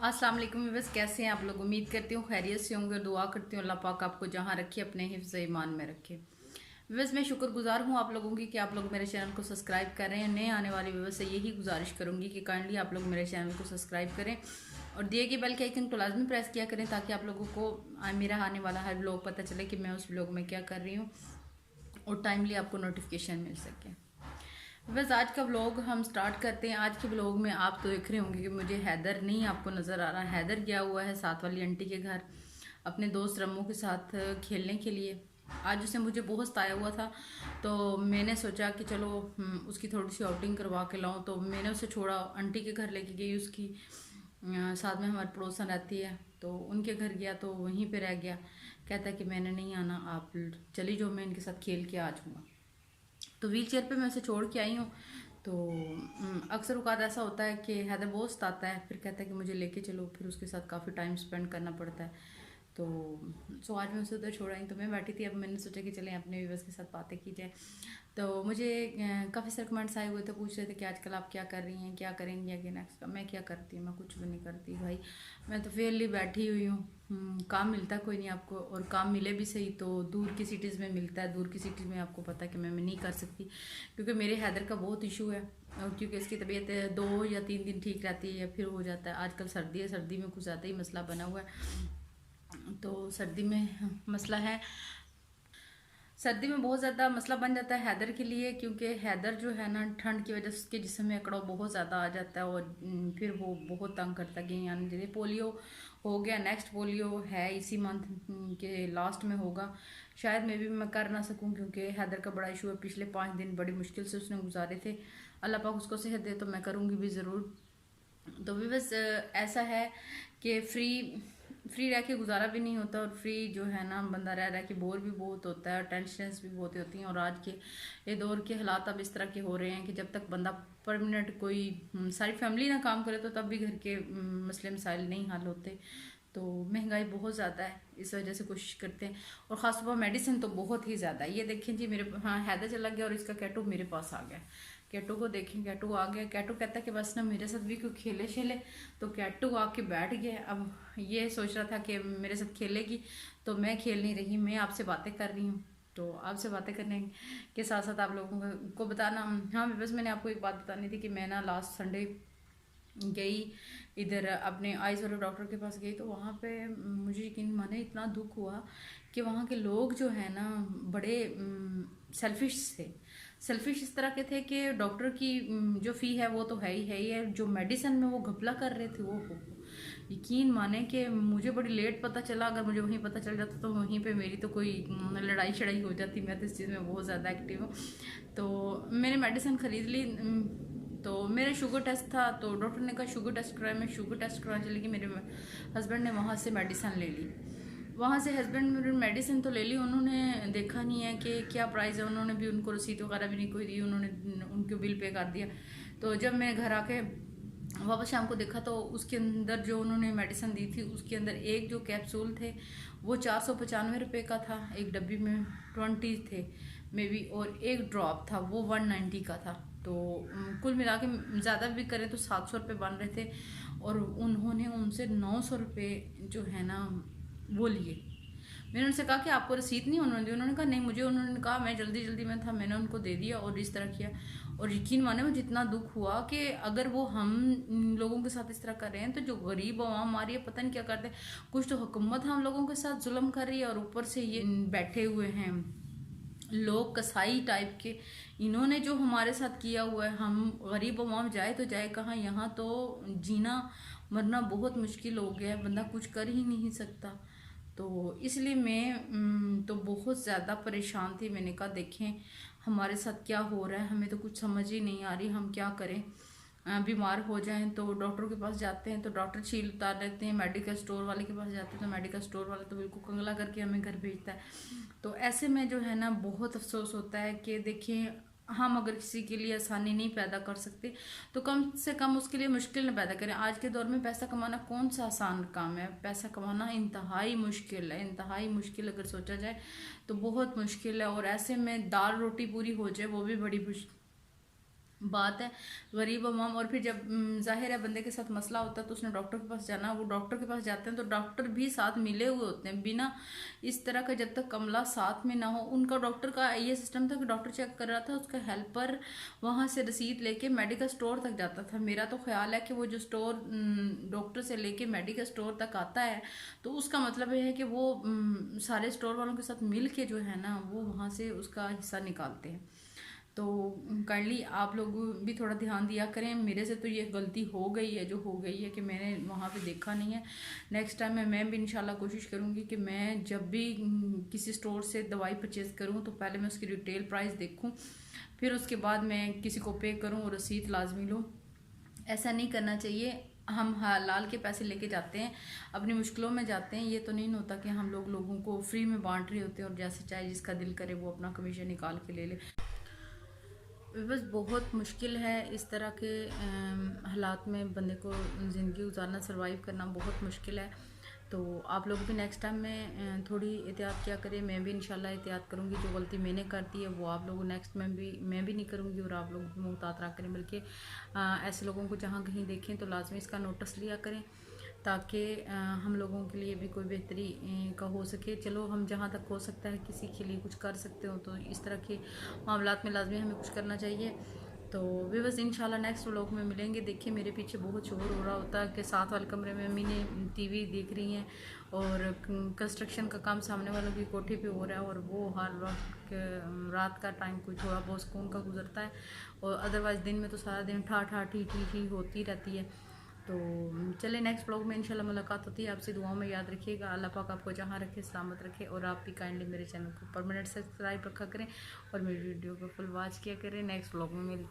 अस्सलाम वालेकुम व्यूअर्स, कैसे हैं आप लोग। उम्मीद करती हूँ खैरियत से होंगे और दुआ करती हूँ अल्लाह पाक आपको जहाँ रखे अपने हिफ्ज़ ईमान में रखे। व्यूअर्स, मैं शुक्रगुजार हूँ आप लोगों की कि आप लोग मेरे चैनल को सब्सक्राइब कर रहे हैं। नए आने वाले व्यूअर्स से यही गुजारिश करूँगी कि काइंडली आप लोग मेरे चैनल को सब्सक्राइब करें और दिए गए बेल के आइकन को लाजमी प्रेस किया करें ताकि आप लोगों को मेरा आने वाला हर व्लॉग पता चले कि मैं उस व्लॉग में क्या कर रही हूँ और टाइमली आपको नोटिफिकेशन मिल सके। बस आज का व्लॉग हम स्टार्ट करते हैं। आज के व्लॉग में आप तो देख रहे होंगे कि मुझे हैदर नहीं आपको नज़र आ रहा। हैदर गया हुआ है साथ वाली आंटी के घर अपने दोस्त रम्मू के साथ खेलने के लिए। आज उसे मुझे बहुत सताया हुआ था तो मैंने सोचा कि चलो उसकी थोड़ी सी आउटिंग करवा के लाऊं। तो मैंने उसे छोड़ा, आंटी के घर लेके गई। उसकी साथ में हमारी पड़ोसन रहती है तो उनके घर गया तो वहीं पे रह गया। कहता है कि मैंने नहीं आना, आप चली जाओ, मैं इनके साथ खेल के आ जाऊँगा। तो व्हील चेयर पर मैं उसे छोड़ के आई हूँ। तो अक्सर औकात ऐसा होता है कि हैदर बहुत सताता है, फिर कहता है कि मुझे लेके चलो, फिर उसके साथ काफ़ी टाइम स्पेंड करना पड़ता है। तो आज मैं उसे उधर छोड़ आई तो मैं बैठी थी। अब मैंने सोचा कि चलें अपने व्यूवर्स के साथ बातें की जाए। तो मुझे काफ़ी सारे कमेंट्स आए हुए थे, पूछ रहे थे कि आजकल आप क्या कर रही हैं, क्या करेंगी आगे नेक्स्ट। मैं क्या करती हूँ, मैं कुछ भी नहीं करती भाई। मैं तो फेयरली बैठी हुई हूँ। काम मिलता कोई नहीं आपको, और काम मिले भी सही तो दूर की सिटीज़ में मिलता है। दूर की सिटीज़ में आपको पता है कि मैं नहीं कर सकती क्योंकि मेरे हैदर का बहुत इशू है। और क्योंकि इसकी तबीयत 2 या 3 दिन ठीक रहती है या फिर हो जाता है। आजकल सर्दी है, सर्दी में कुछ ज़्यादा ही मसला बना हुआ है। तो सर्दी में मसला है, सर्दी में बहुत ज़्यादा मसला बन जाता है हैदर के लिए, क्योंकि हैदर जो है ना ठंड की वजह से उसके जिस्म में अकड़ाव बहुत ज़्यादा आ जाता है और फिर वो बहुत तंग करता है। कहीं आने जैसे पोलियो हो गया, नेक्स्ट पोलियो है इसी मंथ के लास्ट में होगा। शायद मैं भी मैं कर ना सकूं क्योंकि हैदर का बड़ा इशू है। पिछले 5 दिन बड़ी मुश्किल से उसने गुजारे थे। अल्लाह पाक उसको सेहत दे तो मैं करूँगी भी ज़रूर। तो भी बस ऐसा है कि फ्री रह के गुजारा भी नहीं होता और फ्री जो है ना बंदा रह रह के बोर भी बहुत होता है और टेंशन्स भी बहुत होती हैं। और आज के ये दौर के हालात अब इस तरह के हो रहे हैं कि जब तक बंदा परमानेंट कोई सारी फैमिली ना काम करे तो तब भी घर के मसले मसाइल नहीं हल होते। तो महंगाई बहुत ज़्यादा है, इस वजह से कोशिश करते हैं। और ख़ासतौर पर मेडिसिन तो बहुत ही ज़्यादा है। ये देखें जी, मेरे हैदर चला गया और इसका कैटू मेरे पास आ गया। कैटू को देखें, कैटू आ गया। कैटू कहता है कि बस ना मेरे साथ भी क्यों खेले शेले। तो कैटू आके बैठ गया। अब ये सोच रहा था कि मेरे साथ खेलेगी तो मैं खेल नहीं रही, मैं आपसे बातें कर रही हूँ। तो आपसे बातें करने के साथ साथ आप लोगों को बताना, हाँ बस मैंने आपको एक बात बतानी थी कि मैं ना लास्ट संडे गई इधर अपने आइज़ वाले डॉक्टर के पास गई। तो वहाँ पे मुझे यकीन माने इतना दुख हुआ कि वहाँ के लोग जो है ना बड़े सेल्फिश थे। सेल्फिश इस तरह के थे कि डॉक्टर की जो फ़ी है वो तो है ही है, जो मेडिसिन में वो घपला कर रहे थे वो यकीन माने कि मुझे बड़ी लेट पता चला। अगर मुझे वहीं पता चल जाता तो वहीं पे मेरी तो कोई लड़ाई शड़ाई हो जाती। मैं तो इस चीज़ में बहुत ज़्यादा एक्टिव हूँ। तो मैंने मेडिसिन ख़रीद ली। तो मेरा शुगर टेस्ट था तो डॉक्टर ने कहा शुगर टेस्ट कराया। मैं शुगर टेस्ट कराने चली गई। मेरे हस्बैंड ने वहाँ से मेडिसिन ले ली। वहाँ से हस्बैंड मेरे मेडिसिन तो ले ली, उन्होंने देखा नहीं है कि क्या प्राइस है। उन्होंने भी उनको रसीद वगैरह भी नहीं कोई दी, उन्होंने उनको बिल पे कर दिया। तो जब मैं घर आके वापस शाम को देखा तो उसके अंदर जो उन्होंने मेडिसिन दी थी उसके अंदर एक जो कैप्सूल थे वो 495 रुपये का था। एक डब्बी में 20 थे मे बी, और एक ड्रॉप था वो 190 का था। तो कुल मिला के ज़्यादा भी करें तो 700 रुपये बन रहे थे। और उन्होंने उनसे 900 रुपये जो है ना वो लिए। मैंने उनसे कहा कि आपको रसीद नहीं उन्होंने दी। उन्होंने कहा नहीं मुझे, उन्होंने कहा मैं जल्दी जल्दी में था, मैंने उनको दे दिया और इस तरह किया। और यकीन माने मुझे जितना दुख हुआ कि अगर वो हम लोगों के साथ इस तरह कर रहे हैं तो जो गरीब आवाम हमारी है पता नहीं क्या करते हैं। कुछ तो हुकूमत हम लोगों के साथ जुल्म कर रही है और ऊपर से ये बैठे हुए हैं लोग कसाई टाइप के। इन्होंने जो हमारे साथ किया हुआ है, हम गरीब अवाम जाए तो जाए कहाँ। यहाँ तो जीना मरना बहुत मुश्किल हो गया है, बंदा कुछ कर ही नहीं सकता। तो इसलिए मैं तो बहुत ज़्यादा परेशान थी। मैंने कहा देखें हमारे साथ क्या हो रहा है, हमें तो कुछ समझ ही नहीं आ रही हम क्या करें। बीमार हो जाएं तो डॉक्टर के पास जाते हैं तो डॉक्टर छील उतार देते हैं। मेडिकल स्टोर वाले के पास जाते हैं तो मेडिकल स्टोर वाला तो बिल्कुल कंगला करके हमें घर भेजता है। तो ऐसे में जो है ना बहुत अफसोस होता है कि देखिए हम अगर किसी के लिए आसानी नहीं पैदा कर सकते तो कम से कम उसके लिए मुश्किल न पैदा करें। आज के दौर में पैसा कमाना कौन सा आसान काम है। पैसा कमाना इंतहाई मुश्किल है, इंतहाई मुश्किल अगर सोचा जाए तो बहुत मुश्किल है। और ऐसे में दाल रोटी पूरी हो जाए वो भी बड़ी बात है गरीब अवाम। और फिर जब जाहिर है बंदे के साथ मसला होता है तो उसने डॉक्टर के पास जाना, वो डॉक्टर के पास जाते हैं तो डॉक्टर भी साथ मिले हुए होते हैं। बिना इस तरह का जब तक कमला साथ में ना हो, उनका डॉक्टर का ये सिस्टम था कि डॉक्टर चेक कर रहा था, उसका हेल्पर वहाँ से रसीद लेके मेडिकल स्टोर तक जाता था। मेरा तो ख्याल है कि वो जो स्टोर डॉक्टर से लेके मेडिकल स्टोर तक आता है तो उसका मतलब ये है कि वो सारे स्टोर वालों के साथ मिल के जो है ना वो वहाँ से उसका हिस्सा निकालते हैं। तो काइंडली आप लोग भी थोड़ा ध्यान दिया करें। मेरे से तो ये गलती हो गई है जो हो गई है कि मैंने वहाँ पे देखा नहीं है। नेक्स्ट टाइम मैं भी इंशाल्लाह कोशिश करूँगी कि मैं जब भी किसी स्टोर से दवाई परचेज़ करूँ तो पहले मैं उसकी रिटेल प्राइस देखूँ, फिर उसके बाद मैं किसी को पे करूँ और रसीद लाजमी लूँ। ऐसा नहीं करना चाहिए। हम हलाल के पैसे लेके जाते हैं, अपनी मुश्किलों में जाते हैं। ये तो नहीं होता कि हम लोगों को फ्री में बांट रहे होते हैं और जैसे चाहे जिसका दिल करे वो अपना कमीशन निकाल के ले ले। बस बहुत मुश्किल है इस तरह के हालात में बंदे को ज़िंदगी गुजारना, सर्वाइव करना बहुत मुश्किल है। तो आप लोग भी नेक्स्ट टाइम में थोड़ी एहतियात किया करें। मैं भी इंशाल्लाह एहतियात करूँगी। जो गलती मैंने कर दी है वो आप लोग नेक्स्ट में भी मैं भी नहीं करूँगी और आप लोग भी मुहतात रहा करें। बल्कि ऐसे लोगों को जहाँ कहीं देखें तो लाजमी इसका नोटिस लिया करें ताकि हम लोगों के लिए भी कोई बेहतरी का हो सके। चलो हम जहाँ तक हो सकता है किसी के लिए कुछ कर सकते हो तो इस तरह के मामलात में लाजमी हमें कुछ करना चाहिए। तो भी बस इंशाल्लाह नेक्स्ट व्लॉग में मिलेंगे। देखिए मेरे पीछे बहुत शोर हो रहा होता है कि साथ वाले कमरे में अम्मी ने टीवी देख रही हैं और कंस्ट्रक्शन का काम सामने वालों की कोठी पे हो रहा है और वो हर वक्त रात का टाइम कोई थोड़ा बहुत सुकून का गुजरता है और अदरवाइज़ दिन में तो सारा दिन ठा ठा ठी ठी ठी होती रहती है। तो चले नेक्स्ट ब्लॉग में इंशाल्लाह मुलाकात होती है आपसे। दुआओं में याद रखिएगा। अल्लाह पाक आपको जहाँ रखे सलामत रखे और आप भी काइंडली मेरे चैनल को परमानेंट सब्सक्राइब रखा करें और मेरी वीडियो को फुल वॉच किया करें। नेक्स्ट ब्लॉग में मिलते हैं।